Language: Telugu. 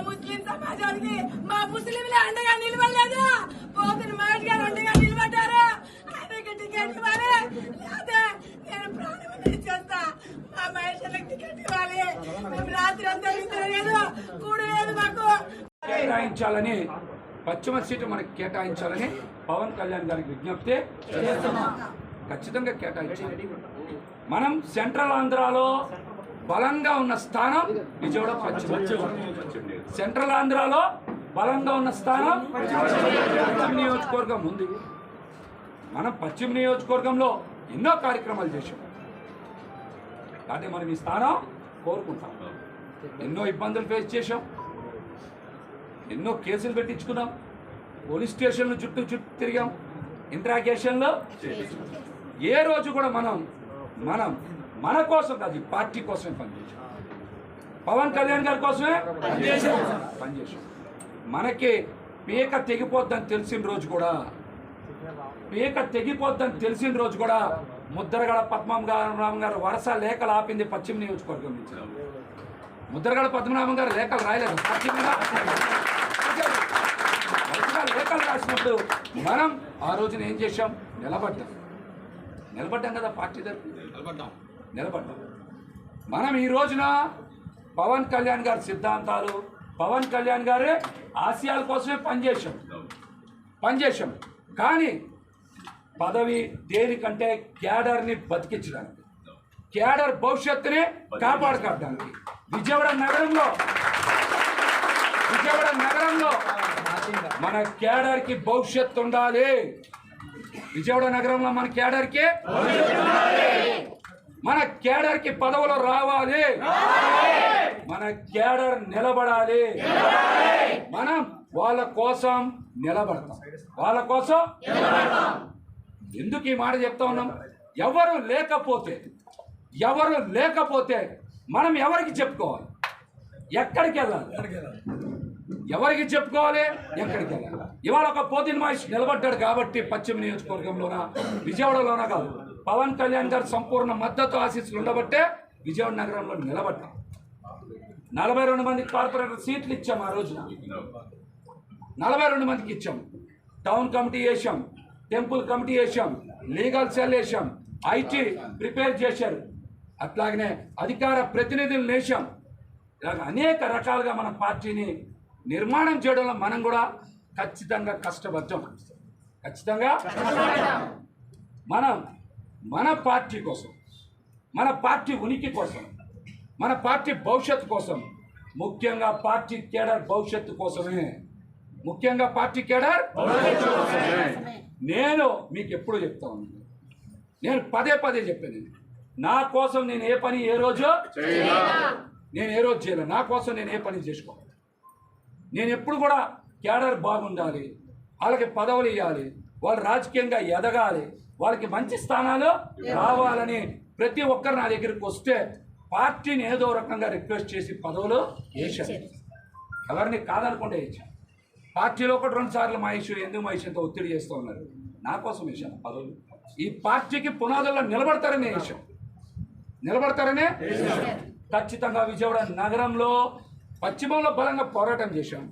ముస్లిం సమాజానికి మా ముస్లింలే అండగా నిలబడలేదు. పోతున్న మహేష్ గారు అండగా నిలబడ్డారు. ఆయనకి టికెట్ ఇవ్వాలి, లేదా నేను ప్రాణం ఇచ్చేస్తా. మా మహేష్ టికెట్ ఇవ్వాలి. మేము రాత్రి అంతా లేదు, కూడలేదు. మాకు కేటాయించాలని, పశ్చిమ సీటు మనకి కేటాయించాలని పవన్ కళ్యాణ్ గారికి విజ్ఞప్తి చేస్తున్నాం. ఖచ్చితంగా కేటాయించాలి. మనం సెంట్రల్ ఆంధ్రాలో బలంగా ఉన్న స్థానం విజయవాడ పశ్చిమ. సెంట్రల్ ఆంధ్రాలో బలంగా ఉన్న స్థానం పశ్చిమ నియోజకవర్గం ఉంది. మనం పశ్చిమ నియోజకవర్గంలో ఎన్నో కార్యక్రమాలు చేశాం. కాబట్టి మనం ఈ స్థానం కోరుకుంటాం. ఎన్నో ఇబ్బందులు ఫేస్ చేశాం, ఎన్నో కేసులు పెట్టించుకున్నాం, పోలీస్ స్టేషన్లు చుట్టూ తిరిగాం, ఇంట్రాగేషన్లో. ఏ రోజు కూడా మనం మన కోసం కాదు, పార్టీ కోసమే పనిచేసాం. పవన్ కళ్యాణ్ గారి కోసమే పనిచేసాం. మనకి పీక తెగిపోద్దని తెలిసిన రోజు కూడా ముద్రగడ పద్మనాభం గారు వరుస లేఖలు ఆపింది పశ్చిమ నియోజకవర్గం నుంచి. ముద్రగడ పద్మనాభం గారు లేఖలు రాయలేదు, పార్టీ మీద లేఖలు రాసినప్పుడు మనం ఆ రోజున ఏం చేశాం? నిలబడ్డాం కదా. పార్టీ తరఫున నిలబడ్డాం. మనం ఈ రోజున పవన్ కళ్యాణ్ గారి సిద్ధాంతాలు, పవన్ కళ్యాణ్ గారి ఆశయాల కోసమే పనిచేశాం. కానీ పదవి దేనికంటే క్యాడర్ని బతికించడానికి, క్యాడర్ భవిష్యత్తుని కాపాడుకోవడానికి. విజయవాడ నగరంలో మన క్యాడర్కి భవిష్యత్తు ఉండాలి. విజయవాడ నగరంలో మన క్యాడర్కి పదవులు రావాలి. మన క్యాడర్ నిలబడాలి. మనం వాళ్ళ కోసం నిలబడతాం. ఎందుకు ఈ మాట చెప్తా ఉన్నాం? ఎవరు లేకపోతే మనం ఎవరికి చెప్పుకోవాలి? ఎక్కడికి వెళ్ళాలి? ఎవరికి చెప్పుకోవాలి? ఎక్కడికి వెళ్ళాలి? ఇవాళ ఒక పోతిన మహేష్ నిలబడ్డాడు కాబట్టి పశ్చిమ నియోజకవర్గంలోన, విజయవాడలోన కాదు, పవన్ కళ్యాణ్ గారు సంపూర్ణ మద్దతు ఆశీస్సులు ఉండబట్టే విజయవాడ నగరంలో నిలబడ్డాం. 42 మందికి కార్పొరేటర్ సీట్లు ఇచ్చాం. ఆ రోజున 42 మందికి ఇచ్చాం. టౌన్ కమిటీ వేసాం, టెంపుల్ కమిటీ వేసాం, లీగల్ సెల్ వేసాం, ఐటీ ప్రిపేర్ చేశారు. అట్లాగనే అధికార ప్రతినిధులు వేసాం. ఇలాగ అనేక రకాలుగా మన పార్టీని నిర్మాణం చేయడంలో మనం కూడా ఖచ్చితంగా కష్టపడ్డాం. మనం మన పార్టీ కోసం, మన పార్టీ ఉనికి కోసం, మన పార్టీ భవిష్యత్తు కోసం, ముఖ్యంగా పార్టీ కేడర్ భవిష్యత్తు కోసమే, నేను మీకు ఎప్పుడు చెప్తా ఉన్నాను, నేను పదే చెప్పాను, నా కోసం నేను ఏ పని ఏ రోజు చేయలేదు. నా కోసం నేను ఏ పని చేసుకోవాలి. నేను ఎప్పుడు కూడా క్యాడర్ బాగుండాలి, వాళ్ళకి పదవులు ఇవ్వాలి, వాళ్ళు రాజకీయంగా ఎదగాలి, వాళ్ళకి మంచి స్థానాలు రావాలని ప్రతి ఒక్కరు నా దగ్గరికి వస్తే పార్టీని ఏదో రకంగా రిక్వెస్ట్ చేసి పదవులు వేశాను. ఎవరిని కాదనుకుంటే వేసాను. పార్టీలో ఒకటి 2 సార్లు ఎందుకు మహేష్ ఎంత ఒత్తిడి చేస్తూ ఉన్నారు. నా కోసం వేశాను పదవులు. ఈ పార్టీకి పునాదుల్లో నిలబడతారనే ఖచ్చితంగా విజయవాడ నగరంలో పశ్చిమంలో బలంగా పోరాటం చేశాం.